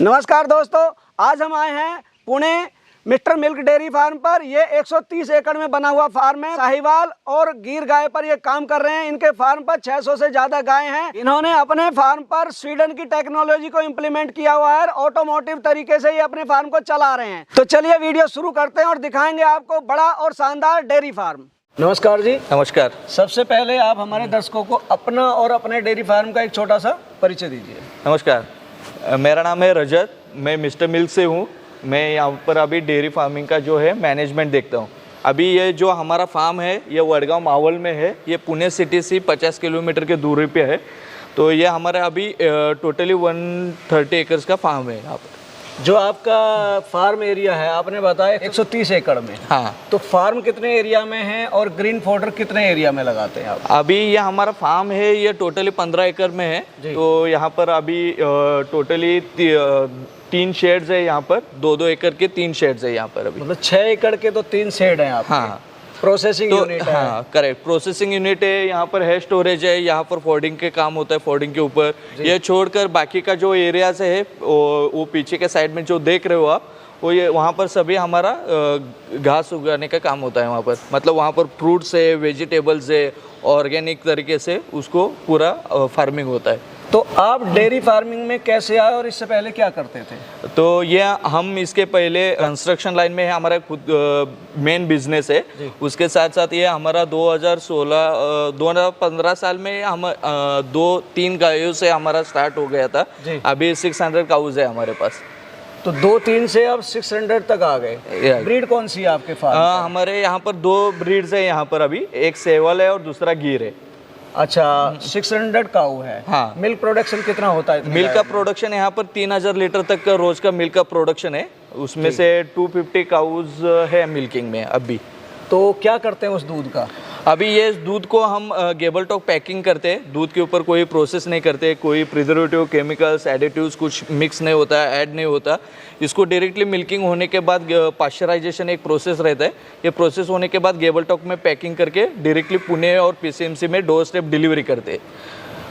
नमस्कार दोस्तों, आज हम आए हैं Pune mister milk dairy farm पर। ये 130 एकड़ में बना हुआ फार्म है। साहिवाल और गिर गाय पर ये काम कर रहे हैं। इनके फार्म पर 600 से ज्यादा गाय हैं। इन्होंने अपने फार्म पर स्वीडन की टेक्नोलॉजी को इम्प्लीमेंट किया हुआ है। ऑटोमोटिव तरीके से ये अपने फार्म को चला रहे हैं। तो चलिए वीडियो शुरू करते हैं और दिखाएंगे आपको बड़ा और शानदार डेयरी फार्म। नमस्कार जी। नमस्कार। सबसे पहले आप हमारे दर्शकों को अपना और अपने डेयरी फार्म का एक छोटा सा परिचय दीजिए। नमस्कार, मेरा नाम है रजत। मैं मिस्टर मिल्क से हूँ। मैं यहाँ पर अभी डेयरी फार्मिंग का जो है मैनेजमेंट देखता हूँ। अभी ये जो हमारा फार्म है ये वडगांव मावल में है। ये पुणे सिटी से 50 किलोमीटर के दूरी पे है। तो ये हमारा अभी टोटली 130 एकर्स का फार्म है यहाँ पर। जो आपका फार्म एरिया है आपने बताया 130 एकड़ में। हाँ। तो फार्म कितने एरिया में है और ग्रीन फॉडर कितने एरिया में लगाते हैं आप? अभी ये हमारा फार्म है ये टोटली 15 एकड़ में है। तो यहाँ पर अभी टोटली 3 शेड्स है। यहाँ पर 2-2 एकड़ के 3 शेड्स है यहाँ पर अभी। मतलब 6 एकड़ के तो 3 शेड हैं आपके। हाँ। प्रोसेसिंग यूनिट है। हाँ करेक्ट, प्रोसेसिंग यूनिट है। यहाँ पर है स्टोरेज है। यहाँ पर फोर्डिंग के काम होता है, फोर्डिंग के ऊपर। ये छोड़कर बाकी का जो एरिया से है वो पीछे के साइड में जो देख रहे हो आप, वो ये वहाँ पर सभी हमारा घास उगाने का काम होता है वहाँ पर। मतलब वहाँ पर फ्रूट्स है, वेजिटेबल्स है, ऑर्गेनिक तरीके से उसको पूरा फार्मिंग होता है। तो आप डेयरी फार्मिंग में कैसे आए और इससे पहले क्या करते थे? तो ये हम इसके पहले कंस्ट्रक्शन लाइन में है। हमारा खुद मेन बिजनेस है। उसके साथ साथ ये हमारा 2015 साल में हम 2-3 गायों से हमारा स्टार्ट हो गया था। अभी 600 काउज है हमारे पास। तो 2-3 से अब 600 तक आ गए। ब्रीड कौन सी है आपके फार्म? हमारे यहाँ पर 2 ब्रीड्स है यहाँ पर अभी। एक सेवल है और दूसरा गिर है। अच्छा, 600 काऊ है। हाँ। मिल्क प्रोडक्शन कितना होता है? मिल्क का प्रोडक्शन यहाँ पर 3000 लीटर तक का रोज का मिल्क का प्रोडक्शन है। उसमें से 250 काउज है मिल्किंग में अभी। तो क्या करते हैं उस दूध का? अभी ये दूध को हम गेबल टॉक पैकिंग करते हैं। दूध के ऊपर कोई प्रोसेस नहीं करते, कोई प्रिजर्वेटिव, केमिकल्स, एडिटिव्स कुछ मिक्स नहीं होता, ऐड नहीं होता। इसको डायरेक्टली मिल्किंग होने के बाद पाश्चराइजेशन एक प्रोसेस रहता है। ये प्रोसेस होने के बाद गेबल टॉक में पैकिंग करके डायरेक्टली पुणे और पीसीएमसी में डोर स्टेप डिलीवरी करते हैं।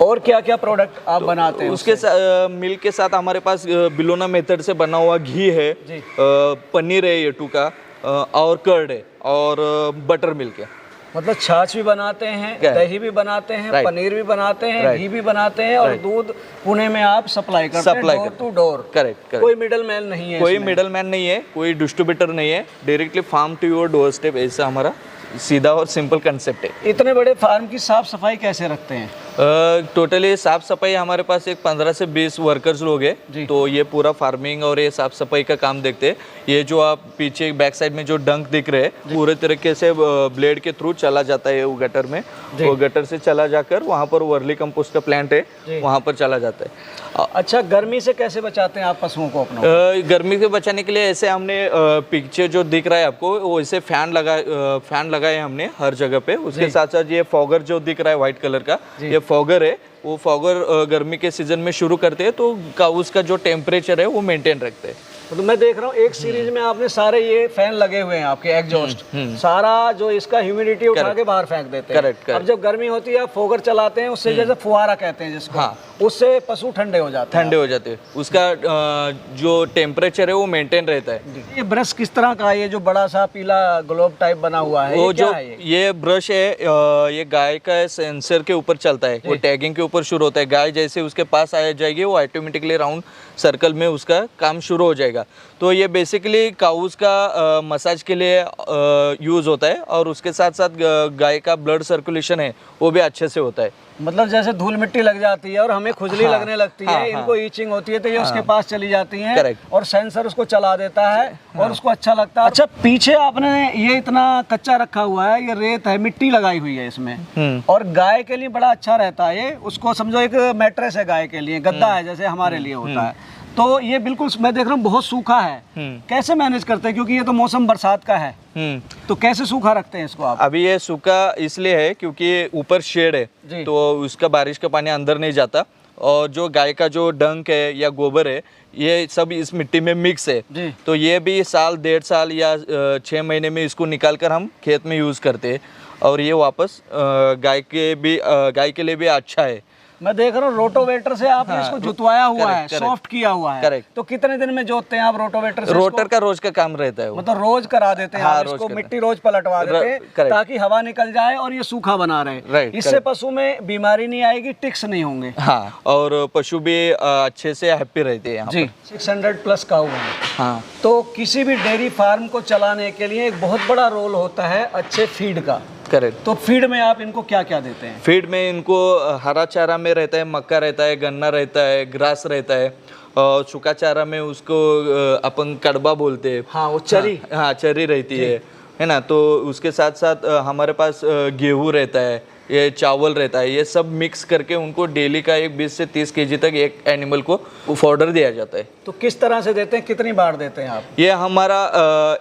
और क्या क्या प्रोडक्ट आप बनाते हैं? उसके मिल्क के साथ हमारे पास बिलोना मेथड से बना हुआ घी है, पनीर है ये का, और कर्ड है और बटर मिल्क है। मतलब छाछ भी बनाते हैं, दही भी बनाते हैं, पनीर भी बनाते हैं, घी भी बनाते हैं और दूध पुणे में आप सप्लाई करते हैं डोर टू डोर। करेक्ट। कोई मिडल मैन नहीं है? कोई मिडल मैन नहीं है, कोई डिस्ट्रीब्यूटर नहीं है। Directly farm to your doorstep, ऐसा हमारा सीधा और सिंपल कंसेप्ट है। इतने बड़े फार्म की साफ सफाई कैसे रखते हैं? टोटली साफ सफाई हमारे पास एक 15 से 20 वर्कर्स लोग हैं। तो ये पूरा फार्मिंग और ये साफ सफाई का काम देखते हैं। ये जो आप पीछे बैक साइड में जो डंक दिख रहे हैं पूरे तरीके से ब्लेड के थ्रू चला जाता है वो गटर में। वो गटर से चला जाकर वहाँ पर वर्ली कंपोस्ट का प्लांट है, वहाँ पर चला जाता है। अच्छा, गर्मी से कैसे बचाते हैं आप पशुओं को अपना? गर्मी से बचाने के लिए ऐसे हमने पिक्चर जो दिख रहा है आपको, वो ऐसे फैन लगाए हमने हर जगह पे। उसके साथ साथ ये फॉगर जो दिख रहा है व्हाइट कलर का, ये फॉगर है। वो फॉगर गर्मी के सीजन में शुरू करते हैं तो उसका जो टेम्परेचर है वो मेंटेन रखते हैं। तो मैं देख रहा हूँ एक सीरीज में आपने सारे ये फैन लगे हुए हैं आपके एग्जॉस्ट। सारा जो इसका ह्यूमिडिटी उठा के बाहर फेंक देते हैं। करेक्ट। अब जब गर्मी होती है आप फोगर चलाते हैं, उससे जैसे फुहारा कहते हैं जिसको, उससे पशु ठंडे हो जाते हैं। उसका जो टेम्परेचर है वो मेंटेन रहता है। ये ब्रश किस तरह का है? ये जो बड़ा सा पीला ग्लोब टाइप बना हुआ है, वो जो ये ब्रश है ये गाय का सेंसर के ऊपर चलता है। वो टैगिंग के ऊपर शुरू होता है। गाय जैसे उसके पास आ जाएगी वो ऑटोमेटिकली राउंड सर्कल में उसका काम शुरू हो जाएगा। तो ये बेसिकली काउस का मसाज के लिए यूज़ होता है और उसके साथ साथ गाय का ब्लड सर्कुलेशन है वो भी अच्छे से होता है। मतलब जैसे धूल मिट्टी लग जाती है और हमें खुजली लगने लगती है, इनको ईचिंग होती है, तो ये उसके पास चली जाती हैं और सेंसर उसको चला देता है और उसको अच्छा लगता है। अच्छा, पीछे आपने ये इतना कच्चा रखा हुआ है, ये रेत है, मिट्टी लगाई हुई है इसमें, और गाय के लिए बड़ा अच्छा रहता है ये। उसको समझो एक मैट्रेस है गाय के लिए, गद्दा है जैसे हमारे लिए होता है। तो ये बिल्कुल मैं देख रहा हूँ बहुत सूखा है। कैसे मैनेज करते हैं, क्योंकि ये तो मौसम बरसात का है, तो कैसे सूखा रखते हैं इसको आप? अभी ये सूखा इसलिए है क्योंकि ऊपर शेड है तो उसका बारिश का पानी अंदर नहीं जाता। और जो गाय का जो डंक है या गोबर है ये सब इस मिट्टी में मिक्स है। तो ये भी साल 1.5 साल या 6 महीने में इसको निकाल कर हम खेत में यूज़ करते हैं और ये वापस गाय के लिए भी अच्छा है। मैं देख रहा हूँ रोटोवेटर से आपने इसको जुतवाया हुआ है, सॉफ्ट किया हुआ है। करेक्ट। तो कितने दिन में जोतते हैं आप रोटोवेटर से? रोटर का रोज का काम रहता है वो। मतलब रोज करा देते हैं आप इसको, मिट्टी रोज पलटवा देते हैं ताकि हवा निकल जाए और ये सूखा बना रहे। इससे पशु में बीमारी नहीं आएगी, टिक्स नहीं होंगे। हाँ, और पशु भी अच्छे से हैप्पी रहते हैं यहाँ जी। 600 प्लस काऊ है। हाँ। तो किसी भी डेयरी फार्म को चलाने के लिए एक बहुत बड़ा रोल होता है अच्छे फीड का। करेक्ट। तो फीड में आप इनको क्या क्या देते हैं? फीड में इनको हरा चारा में रहता है, मक्का रहता है, गन्ना रहता है, ग्रास रहता है, और सूखा चारा में उसको अपन कड़बा बोलते हैं। हाँ, वो चरी। हाँ, चरी रहती है ना। तो उसके साथ साथ हमारे पास गेहूँ रहता है, ये चावल रहता है, ये सब मिक्स करके उनको डेली का एक 20 से 30 केजी तक एक एनिमल को फॉडर दिया जाता है। तो किस तरह से देते हैं, कितनी बार देते हैं आप? ये हमारा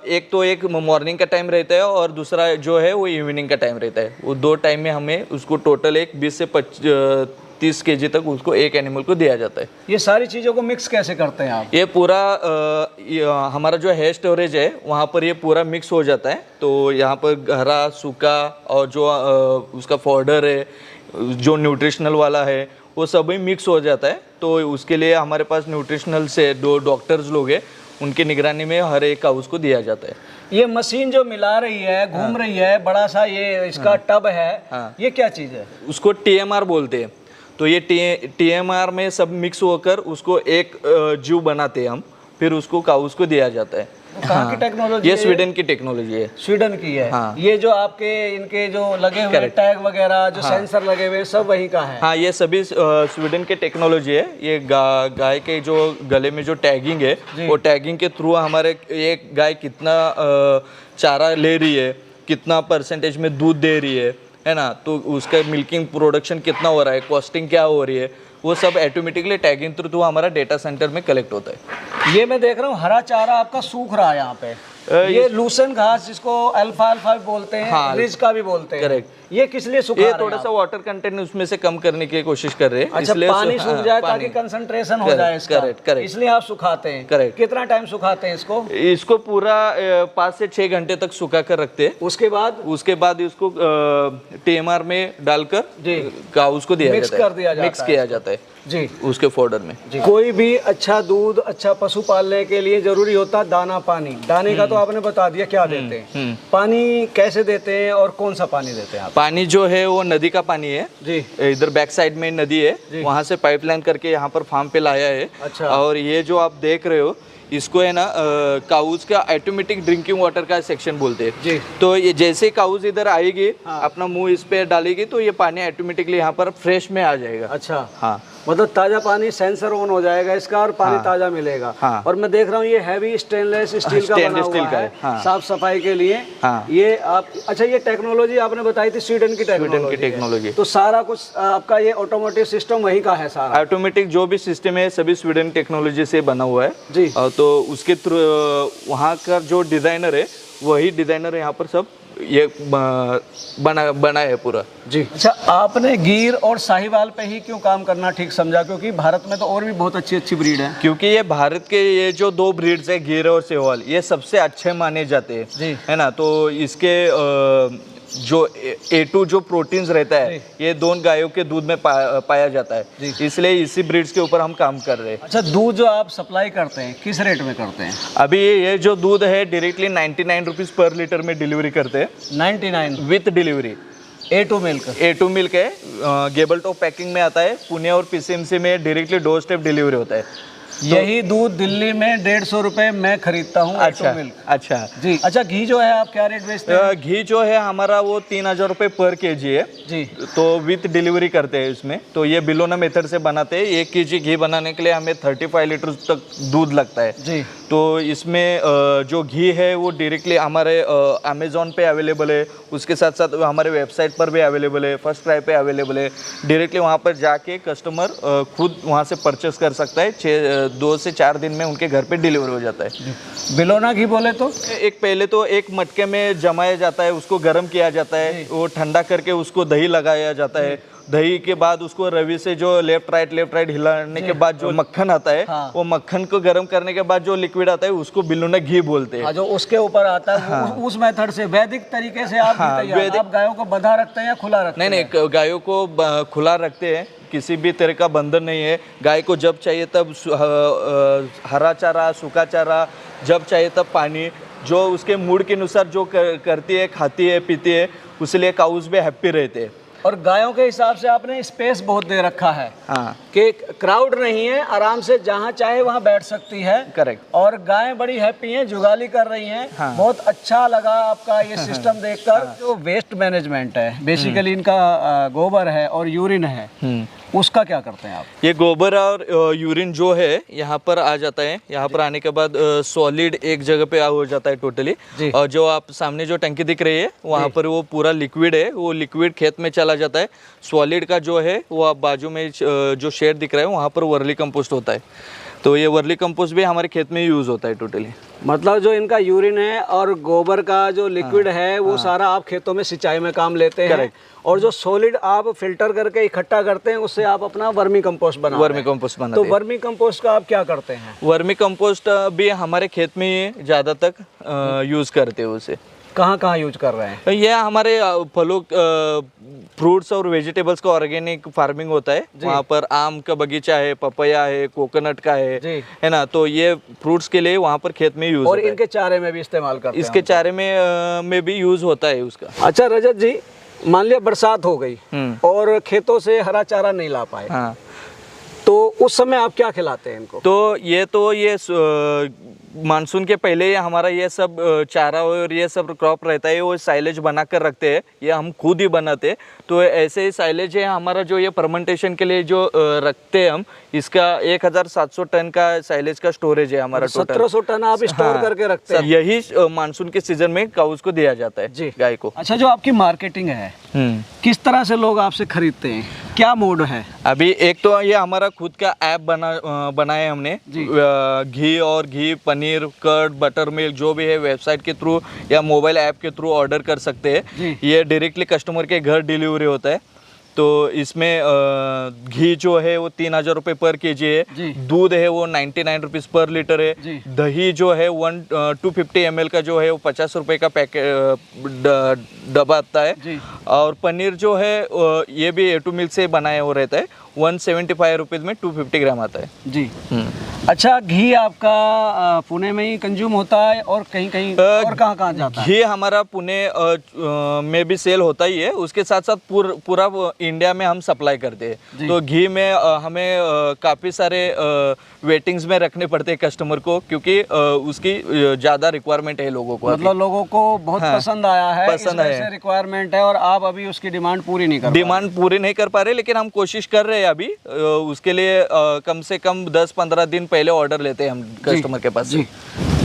एक मॉर्निंग का टाइम रहता है और दूसरा जो है वो इवनिंग का टाइम रहता है। वो 2 टाइम में हमें उसको टोटल एक 20 से 30 केजी तक उसको एक एनिमल को दिया जाता है। ये सारी चीज़ों को मिक्स कैसे करते हैं आप? ये पूरा हमारा जो है स्टोरेज है वहाँ पर ये पूरा मिक्स हो जाता है। तो यहाँ पर हरा, सूखा और जो उसका फॉडर है, जो न्यूट्रिशनल वाला है, वो सभी मिक्स हो जाता है। तो उसके लिए हमारे पास न्यूट्रिशनल से 2 डॉक्टर्स लोग हैं, उनकी निगरानी में हर एक का उसको दिया जाता है। ये मशीन जो मिला रही है, घूम रही है, बड़ा सा ये इसका टब है, ये क्या चीज़ है? उसको TMR बोलते हैं। तो ये TMR में सब मिक्स होकर उसको एक जीव बनाते हैं हम, फिर उसको काउस को दिया जाता है। कहाँ की टेक्नोलॉजी? ये स्वीडन की टेक्नोलॉजी है। स्वीडन की है। हाँ। ये जो आपके इनके जो लगे हुए टैग वगैरह, जो सेंसर लगे हुए, सब वहीं का है? हाँ, ये सभी स्वीडन के टेक्नोलॉजी है। ये गाय के जो गले में जो टैगिंग है, वो टैगिंग के थ्रू हमारे एक गाय कितना चारा ले रही है, कितना परसेंटेज में दूध दे रही है ना, तो उसका मिल्किंग प्रोडक्शन कितना हो रहा है, कॉस्टिंग क्या हो रही है, वो सब ऑटोमेटिकली टैगिंग थ्रू हमारा डेटा सेंटर में कलेक्ट होता है। ये मैं देख रहा हूँ हरा चारा आपका सूख रहा है यहाँ पे। ये लूसन घास जिसको अल्फा बोलते हैं, हाँ, रिज का भी बोलते हैं। करेक्ट। ये किस लिए सुखा ये रहे हैं थोड़ा सा वाटर कंटेंट उसमें से कम करने की कोशिश कर रहे हैं। अच्छा, पानी सूख जाए ताकि कंसंट्रेशन हो जाए इसका। करेक्ट। इसलिए आप सुखाते हैं। करेक्ट। कितना टाइम सुखाते हैं इसको? इसको पूरा 5 से 6 घंटे तक सुखा कर रखते हैं। उसके बाद इसको TMR में डालकर काउस को दिया मिक्स जाता है, कर दिया जाता है, मिक्स किया जाता है जी उसके फॉडर में। कोई भी अच्छा दूध, अच्छा पशु पालने के लिए जरूरी होता है दाना पानी। दाने का तो आपने बता दिया क्या देते हैं। पानी कैसे देते हैं और कौन सा पानी देते हैं आप? पानी जो है वो नदी का पानी है जी। इधर बैक साइड में नदी है, वहाँ से पाइपलाइन करके यहाँ पर फार्म पे लाया है। अच्छा। और ये जो आप देख रहे हो, इसको है ना काउज का ऑटोमेटिक ड्रिंकिंग वाटर का सेक्शन बोलते हैं जी। तो ये जैसे काउज इधर आएगी, अपना मुंह इस पे डालेगी, तो ये पानी ऑटोमेटिकली यहाँ पर फ्रेश में आ जाएगा। अच्छा। हाँ, मतलब ताजा पानी, सेंसर ऑन हो जाएगा इसका और पानी ताजा मिलेगा। हाँ। और मैं देख रहा हूँ ये हैवी स्टेनलेस स्टील का बना हुआ है, हाँ। साफ सफाई के लिए। हाँ। ये आप, अच्छा, ये टेक्नोलॉजी आपने बताई थी स्वीडन की टेक्नोलॉजी। तो सारा कुछ आपका ये ऑटोमेटिक सिस्टम वहीं का है सारा? ऑटोमेटिक जो भी सिस्टम है सभी स्वीडन टेक्नोलॉजी से बना हुआ है जी। तो उसके थ्रू वहाँ का जो डिजाइनर है वही डिजाइनर यहाँ पर सब ये बना है पूरा जी। अच्छा, आपने गिर और साहिवाल पे ही क्यों काम करना ठीक समझा? क्योंकि भारत में तो और भी बहुत अच्छी अच्छी ब्रीड है। क्योंकि ये भारत के ये जो 2 ब्रीड्स है, गिर और साहिवाल, ये सबसे अच्छे माने जाते हैं जी, है ना। तो इसके जो A2 जो प्रोटीन्स रहता है ये 2 गायों के दूध में पाया जाता है, इसलिए इसी ब्रीड्स के ऊपर हम काम कर रहे हैं। अच्छा, दूध जो आप सप्लाई करते हैं किस रेट में करते हैं? अभी ये जो दूध है डायरेक्टली 99 रुपीज़ पर लीटर में डिलीवरी करते हैं। 99 विथ डिलीवरी। A2 मिल्क है, गेबल टॉप पैकिंग में आता है। पुणे और PCMC में डायरेक्टली डोर स्टेप डिलीवरी होता है। यही दूध दिल्ली में 150 रुपए मैं खरीदता हूँ। अच्छा, मिल्क। अच्छा जी। अच्छा, घी जो है आप क्या रेट बेचते हैं? घी जो है हमारा वो 3000 रुपये पर केजी है जी। तो विथ डिलीवरी करते हैं इसमें। तो ये बिलोना मेथड से बनाते हैं। 1 केजी घी बनाने के लिए हमें 35 लीटर तक दूध लगता है जी। तो इसमें जो घी है वो डायरेक्टली हमारे अमेजोन पे अवेलेबल है, उसके साथ साथ हमारे वेबसाइट पर भी अवेलेबल है, फर्स्ट क्राई पे अवेलेबल है। डायरेक्टली वहाँ पर जाके कस्टमर खुद वहाँ से परचेस कर सकता है। 2 से 4 दिन में उनके घर पे डिलीवर हो जाता है। बिलोना घी बोले तो पहले तो एक मटके में जमाया जाता है, उसको गर्म किया जाता है, वो ठंडा करके उसको दही लगाया जाता है, दही के बाद उसको रवि से जो लेफ्ट राइट हिलाने के बाद जो मक्खन आता है, हाँ। वो मक्खन को गर्म करने के बाद जो लिक्विड आता है उसको बिल्लुना घी बोलते हैं। जो उसके ऊपर आता है, उस मेथड से वैदिक तरीके से आप तैयार। आप गायों को बंधा रखते हैं या खुला रखते हैं? नहीं, गायों को खुला रखते हैं, किसी भी तरह का बंधन नहीं है। गाय को जब चाहिए तब हरा चारा, सूखा चारा, जब चाहिए तब पानी, जो उसके मूड के अनुसार जो करती है, खाती है, पीती है, उसलिए काउस भी हैप्पी रहते हैं। और गायों के हिसाब से आपने स्पेस बहुत दे रखा है, हाँ, कि क्राउड नहीं है, आराम से जहाँ चाहे वहाँ बैठ सकती है। करेक्ट। और गायें बड़ी हैप्पी हैं, जुगाली कर रही हैं। हाँ। बहुत अच्छा लगा आपका ये सिस्टम देखकर। जो वेस्ट मैनेजमेंट है, बेसिकली इनका गोबर है और यूरिन है, उसका क्या करते हैं आप? ये गोबर और यूरिन जो है यहाँ पर आ जाता है। यहाँ पर आने के बाद सॉलिड एक जगह पे हो जाता है टोटली। और जो आप सामने जो टंकी दिख रही है वहाँ पर वो पूरा लिक्विड है, वो लिक्विड खेत में चला जाता है। सॉलिड का जो है वो आप बाजू में जो शेड दिख रहा है वहाँ पर वर्ली कंपोस्ट होता है। तो ये वर्ली कंपोस्ट भी हमारे खेत में यूज होता है टोटली। मतलब जो इनका यूरिन है और गोबर का जो लिक्विड है वो सारा आप खेतों में सिंचाई में काम लेते हैं। और जो सॉलिड आप फिल्टर करके इकट्ठा करते हैं उससे आप अपना वर्मी कंपोस्ट बनाते हैं। वर्मी कंपोस्ट बनाते तो हैं। वर्मी कंपोस्ट का आप क्या करते हैं? वर्मी कंपोस्ट भी हमारे खेत में ही ज़्यादा तक यूज करते हैं उसे। कहाँ कहाँ यूज कर रहे हैं? ये हमारे फलों, फ्रूट्स और वेजिटेबल्स का ऑर्गेनिक फार्मिंग होता है। वहाँ पर आम का बगीचा है, पपैया है, कोकोनट का है ना। तो ये फ्रूट्स के लिए वहाँ पर खेत में यूज और इनके चारे में भी इस्तेमाल करते हैं? इसके चारे में भी यूज होता है उसका। अच्छा रजत जी, मान लिया बरसात हो गई और खेतों से हरा चारा नहीं ला पाए, हाँ, तो उस समय आप क्या खिलाते हैं इनको? तो ये मानसून के पहले हमारा ये सब चारा और ये सब क्रॉप रहता है, वो साइलेज बना कर रखते हैं। ये हम खुद ही बनाते हैं। तो ऐसे ही साइलेज है हमारा, जो ये फर्मेंटेशन के लिए जो रखते हैं हम, इसका 1700 टन का साइलेज का स्टोरेज है हमारा। 1700 टन आप स्टोर करके रखते हैं? यही मानसून के सीजन में काउस को दिया जाता है जी, गाय को। अच्छा, जो आपकी मार्केटिंग है किस तरह से लोग आपसे खरीदते हैं, क्या मोड है? अभी एक तो ये हमारा खुद का ऐप बनाया हमने। घी, पनीर, कर्ड, बटर मिल्क जो भी है वेबसाइट के थ्रू या मोबाइल ऐप के थ्रू ऑर्डर कर सकते हैं। ये डायरेक्टली कस्टमर के घर डिलीवरी होता है। तो इसमें घी जो है वो 3000 रुपये पर केजी है। दूध है वो 99 रुपीज़ पर लीटर है। दही जो है 250 ml का जो है वो 50 रुपये का पैकेट डब्बा आता है। और पनीर जो है ये भी A2 मिल्क से बनाया हुआ रहता है। 175 रुपीज़ में 250 ग्राम आता है जी। अच्छा, घी आपका पुणे में ही कंज्यूम होता है और कहीं कहीं और कहाँ जाता है? घी हमारा पुणे में भी सेल होता ही है, उसके साथ साथ पूरा इंडिया में हम सप्लाई करते हैं। तो घी में हमें काफ़ी सारे वेटिंग्स में रखने पड़ते हैं कस्टमर को, क्योंकि उसकी ज़्यादा रिक्वायरमेंट है लोगों को। मतलब लोगों को बहुत पसंद आया है, पसंद है, रिक्वायरमेंट है, और आप अभी उसकी डिमांड पूरी नहीं कर पा रहे, लेकिन हम कोशिश कर रहे हैं अभी उसके लिए। कम से कम 10-15 दिन पहले ऑर्डर लेते हैं हम कस्टमर के पास से।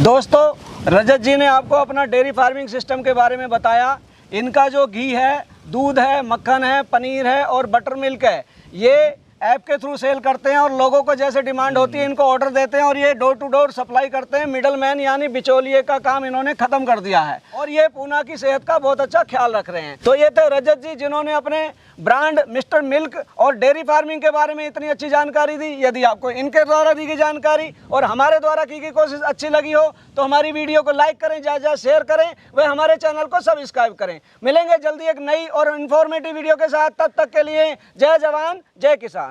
दोस्तों, रजत जी ने आपको अपना डेयरी फार्मिंग सिस्टम के बारे में बताया। इनका जो घी है, दूध है, मक्खन है, पनीर है और बटर मिल्क है, ये ऐप के थ्रू सेल करते हैं और लोगों को जैसे डिमांड होती है इनको ऑर्डर देते हैं और ये डोर टू डोर सप्लाई करते हैं। मिडल मैन यानी बिचौलिए का काम इन्होंने खत्म कर दिया है और ये पूना की सेहत का बहुत अच्छा ख्याल रख रहे हैं। तो ये थे रजत जी, जिन्होंने अपने ब्रांड मिस्टर मिल्क और डेयरी फार्मिंग के बारे में इतनी अच्छी जानकारी दी। यदि आपको इनके द्वारा दी गई जानकारी और हमारे द्वारा की गई कोशिश अच्छी लगी हो तो हमारी वीडियो को लाइक करें, ज़्यादा शेयर करें, वह हमारे चैनल को सब्सक्राइब करें। मिलेंगे जल्दी एक नई और इन्फॉर्मेटिव वीडियो के साथ। तब तक के लिए जय जवान जय किसान।